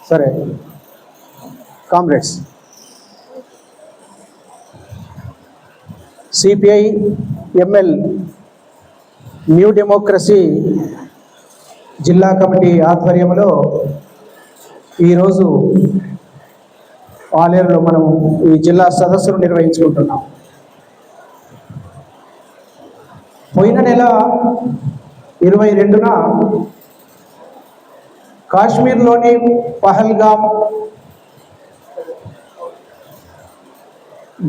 సరే comrades, CPI ML new democracy జిల్లా committee ఆధ్వర్యంలో ఈరోజు ఆలేరులో మనం ఈ జిల్లా సదస్సును నిర్వహించుకుంటున్నాం. పోయిన నెల 22న కాశ్మీర్లోని పహల్గామ్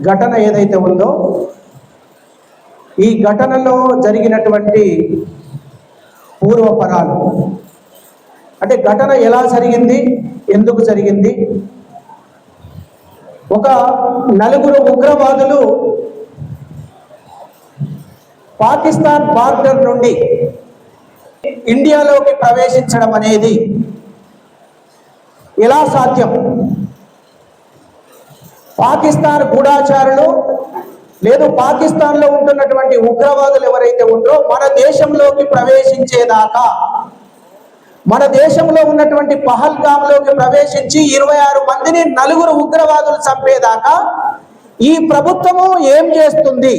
ఘటన ఏదైతే ఉందో, ఈ ఘటనలో జరిగినటువంటి పూర్వపరాలు, అంటే ఘటన ఎలా జరిగింది, ఎందుకు జరిగింది, ఒక 4 ఉగ్రవాదులు పాకిస్తాన్ బార్డర్ నుండి ఇండియాలోకి ప్రవేశించడం అనేది ఎలా సాధ్యం? పాకిస్తాన్ గూఢాచారులు లేదు పాకిస్తాన్లో ఉంటున్నటువంటి ఉగ్రవాదులు ఎవరైతే ఉన్నారో మన దేశంలోకి ప్రవేశించేదాకా, మన దేశంలో ఉన్నటువంటి పహల్గామ్లోకి ప్రవేశించి 26 మందిని 4 ఉగ్రవాదులు చంపేదాకా ఈ ప్రభుత్వము ఏం చేస్తుంది,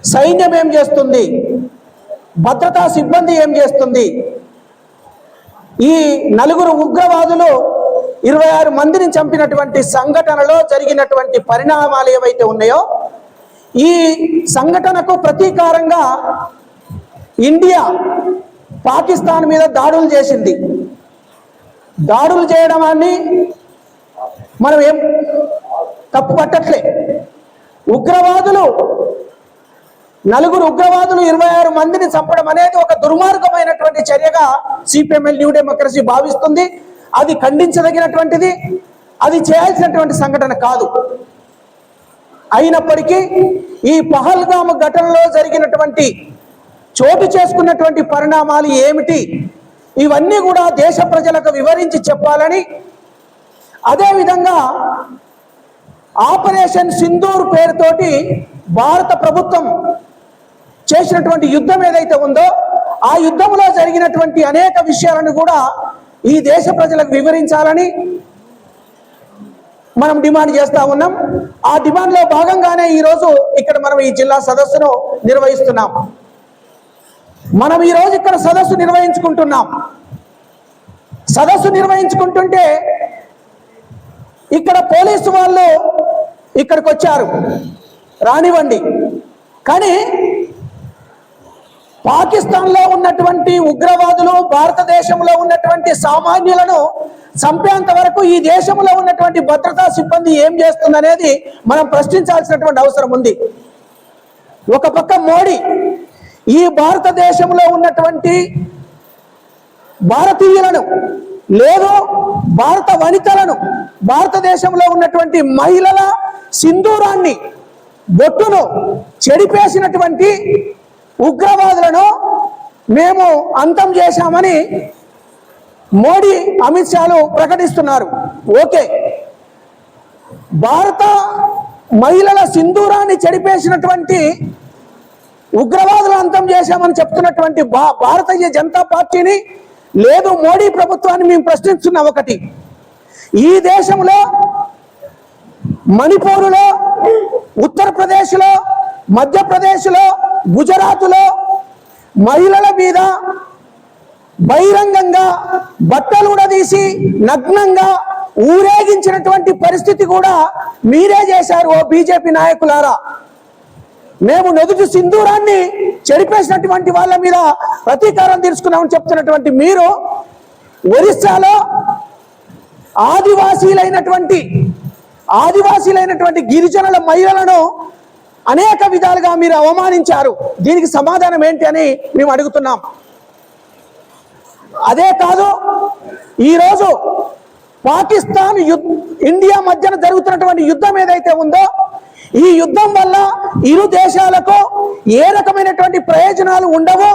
సైన్యం ఏం చేస్తుంది, భద్రతా సిబ్బంది ఏం చేస్తుంది? ఈ 4 ఉగ్రవాదులు 26 మందిని చంపినటువంటి సంఘటనలో జరిగినటువంటి పరిణామాలు ఏవైతే ఉన్నాయో, ఈ సంఘటనకు ప్రతీకారంగా ఇండియా పాకిస్తాన్ మీద దాడులు చేసింది. దాడులు చేయడం అని మనం ఏం తప్పు పట్టట్లే. ఉగ్రవాదులు 4 ఉగ్రవాదులు 26 మందిని చంపడం అనేది ఒక దుర్మార్గమైనటువంటి చర్యగా సిపిఎంఎల్ న్యూ డెమోక్రసీ భావిస్తుంది. అది ఖండించదగినటువంటిది, అది చేయాల్సినటువంటి సంఘటన కాదు. అయినప్పటికీ ఈ పహల్గామ్ ఘటనలో జరిగినటువంటి చోటు చేసుకున్నటువంటి పరిణామాలు ఏమిటి, ఇవన్నీ కూడా దేశ ప్రజలకు వివరించి చెప్పాలని, అదేవిధంగా ఆపరేషన్ సింధూర్ పేరుతోటి భారత ప్రభుత్వం చేసినటువంటి యుద్ధం ఏదైతే ఉందో, ఆ యుద్ధంలో జరిగినటువంటి అనేక విషయాలను కూడా ఈ దేశ ప్రజలకు వివరించాలని మనం డిమాండ్ చేస్తా ఉన్నాం. ఆ డిమాండ్లో భాగంగానే ఈరోజు ఇక్కడ మనం ఈ జిల్లా సదస్సును నిర్వహిస్తున్నాం. మనం ఈరోజు ఇక్కడ సదస్సు నిర్వహించుకుంటున్నాం. సదస్సు నిర్వహించుకుంటుంటే ఇక్కడ పోలీసు వాళ్ళు ఇక్కడికి వచ్చారు, రానివ్వండి. కానీ పాకిస్తాన్లో ఉన్నటువంటి ఉగ్రవాదులు భారతదేశంలో ఉన్నటువంటి సామాన్యులను చంపేంత వరకు ఈ దేశంలో ఉన్నటువంటి భద్రతా సిబ్బంది ఏం చేస్తుందనేది మనం ప్రశ్నించాల్సినటువంటి అవసరం ఉంది. ఒక పక్క మోడీ ఈ భారతదేశంలో ఉన్నటువంటి భారతీయులను లేదు భారత వనితలను, భారతదేశంలో ఉన్నటువంటి మహిళల సింధూరాన్ని, బొట్టును చెడిపేసినటువంటి ఉగ్రవాదులను మేము అంతం చేశామని మోడీ, అమిత్ షాలు ప్రకటిస్తున్నారు. ఓకే, భారత మహిళల సింధూరాన్ని చెడిపేసినటువంటి ఉగ్రవాదులు అంతం చేశామని చెప్తున్నటువంటి భారతీయ జనతా పార్టీని లేదు మోడీ ప్రభుత్వాన్ని మేము ప్రశ్నిస్తున్నాం. ఒకటి, ఈ దేశంలో మణిపూర్లో, ఉత్తరప్రదేశ్లో, మధ్యప్రదేశ్లో, గుజరాత్లో మహిళల మీద బహిరంగంగా బట్టలు ఉడదీసి నగ్నంగా ఊరేగించినటువంటి పరిస్థితి కూడా మీరే చేశారు. ఓ బీజేపీ నాయకులారా, మేము నుదుటి సింధూరాన్ని చెడిపేసినటువంటి వాళ్ళ మీద ప్రతీకారం తీర్చుకున్నామని చెప్తున్నటువంటి మీరు ఒరిస్సాలో ఆదివాసీలైనటువంటి గిరిజనుల మహిళలను అనేక విధాలుగా మీరు అవమానించారు. దీనికి సమాధానం ఏంటి అని మేము అడుగుతున్నాం. అదే కాదు, ఈరోజు పాకిస్తాన్ ఇండియా మధ్యన జరుగుతున్నటువంటి యుద్ధం ఏదైతే ఉందో, ఈ యుద్ధం వల్ల ఇరు దేశాలకు ఏ రకమైనటువంటి ప్రయోజనాలు ఉండవు.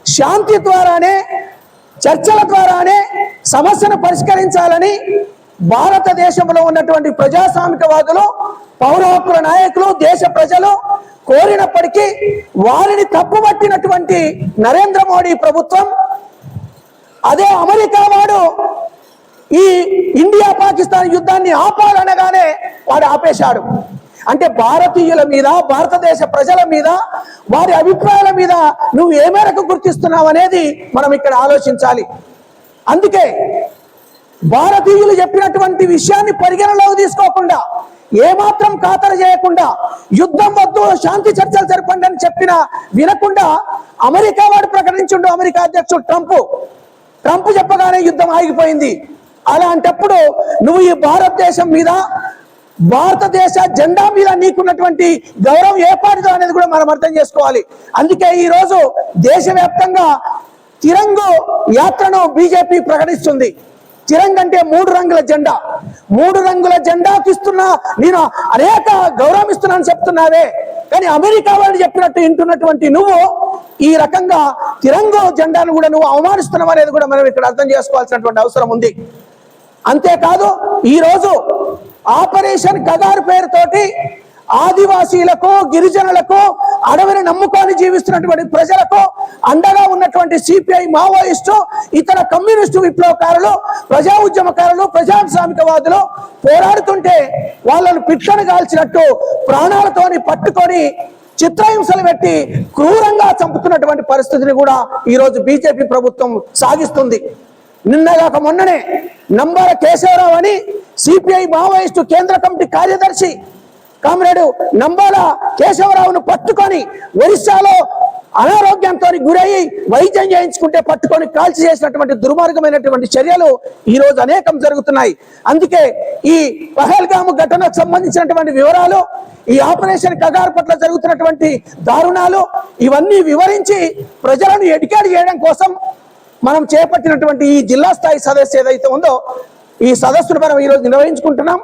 శాంతి ద్వారానే, చర్చల ద్వారానే సమస్యను పరిష్కరించాలని భారతదేశంలో ఉన్నటువంటి ప్రజాస్వామికవాదులు, పౌర హక్కుల నాయకులు, దేశ ప్రజలు కోరినప్పటికీ వారిని తప్పుపట్టినటువంటి నరేంద్ర మోడీ ప్రభుత్వం, అదే అమెరికా వాడు ఈ ఇండియా పాకిస్తాన్ యుద్ధాన్ని ఆపాలనగానే వాడు ఆపేశాడు. అంటే భారతీయుల మీద, భారతదేశ ప్రజల మీద, వారి అభిప్రాయాల మీద నువ్వు ఏ మేరకు గుర్తిస్తున్నావు అనేది మనం ఇక్కడ ఆలోచించాలి. అందుకే భారతీయులు చెప్పినటువంటి విషయాన్ని పరిగణలోకి తీసుకోకుండా, ఏమాత్రం ఖాతరు చేయకుండా, యుద్ధం వద్దు శాంతి చర్చలు జరపండి అని చెప్పినా వినకుండా అమెరికా వాడు ప్రకటించుండు. అమెరికా అధ్యక్షుడు ట్రంప్ చెప్పగానే యుద్ధం ఆగిపోయింది. అలాంటప్పుడు నువ్వు ఈ భారతదేశం మీద, భారతదేశ జెండా మీద నీకున్నటువంటి గౌరవం ఏ పాటిదో అనేది కూడా మనం అర్థం చేసుకోవాలి. అందుకే ఈరోజు దేశవ్యాప్తంగా తిరంగు యాత్రను బీజేపీ ప్రకటిస్తుంది. తిరంగ్ అంటే 3 రంగుల జెండా. 3 రంగుల జెండాకి ఇస్తున్నా, నేను అనేక గౌరవం ఇస్తున్నాను చెప్తున్నావే, కానీ అమెరికా వాళ్ళు చెప్పినట్టు వింటున్నటువంటి నువ్వు ఈ రకంగా తిరంగు జెండాను కూడా నువ్వు అవమానిస్తున్నావు అనేది కూడా మనం ఇక్కడ అర్థం చేసుకోవాల్సినటువంటి అవసరం ఉంది. అంతేకాదు ఈరోజు ఆపరేషన్ కగారు పేరుతోటి ఆదివాసీలకు, గిరిజనులకు, అడవిని నమ్ముకొని జీవిస్తున్నటువంటి ప్రజలకు అండగా ఉన్నటువంటి సిపిఐ, మావోయిస్టు, ఇతర కమ్యూనిస్టు విప్లవకారులు, ప్రజా ఉద్యమకారులు, ప్రజాస్వామికవాదులు పోరాడుతుంటే వాళ్ళను పిట్టను కాల్చినట్టు ప్రాణాలతోని పట్టుకొని చిత్రహింసలు పెట్టి క్రూరంగా చంపుతున్నటువంటి పరిస్థితిని కూడా ఈరోజు బీజేపీ ప్రభుత్వం సాగిస్తుంది. నిన్నగాక మొన్ననే నంబాల కేశవరావు అని సిపిఐ మావోయిస్టు కేంద్ర కమిటీ కార్యదర్శి కామ్రేడు నంబాల కేశవరావును పట్టుకొని ఒరిస్సాలో అనారోగ్యంతో గురయ్యి వైద్యం చేయించుకుంటే పట్టుకొని కాల్చి చేసినటువంటి దుర్మార్గమైనటువంటి చర్యలు ఈ రోజు అనేకం జరుగుతున్నాయి. అందుకే ఈ పహల్గాము ఘటనకు సంబంధించినటువంటి వివరాలు, ఈ ఆపరేషన్ కగార్ పట్ల జరుగుతున్నటువంటి దారుణాలు ఇవన్నీ వివరించి ప్రజలను ఎడ్యుకేట్ చేయడం కోసం మనం చేపట్టినటువంటి ఈ జిల్లా స్థాయి సదస్సు ఏదైతే ఉందో, ఈ సదస్సును మనం ఈరోజు నిర్వహించుకుంటున్నాం.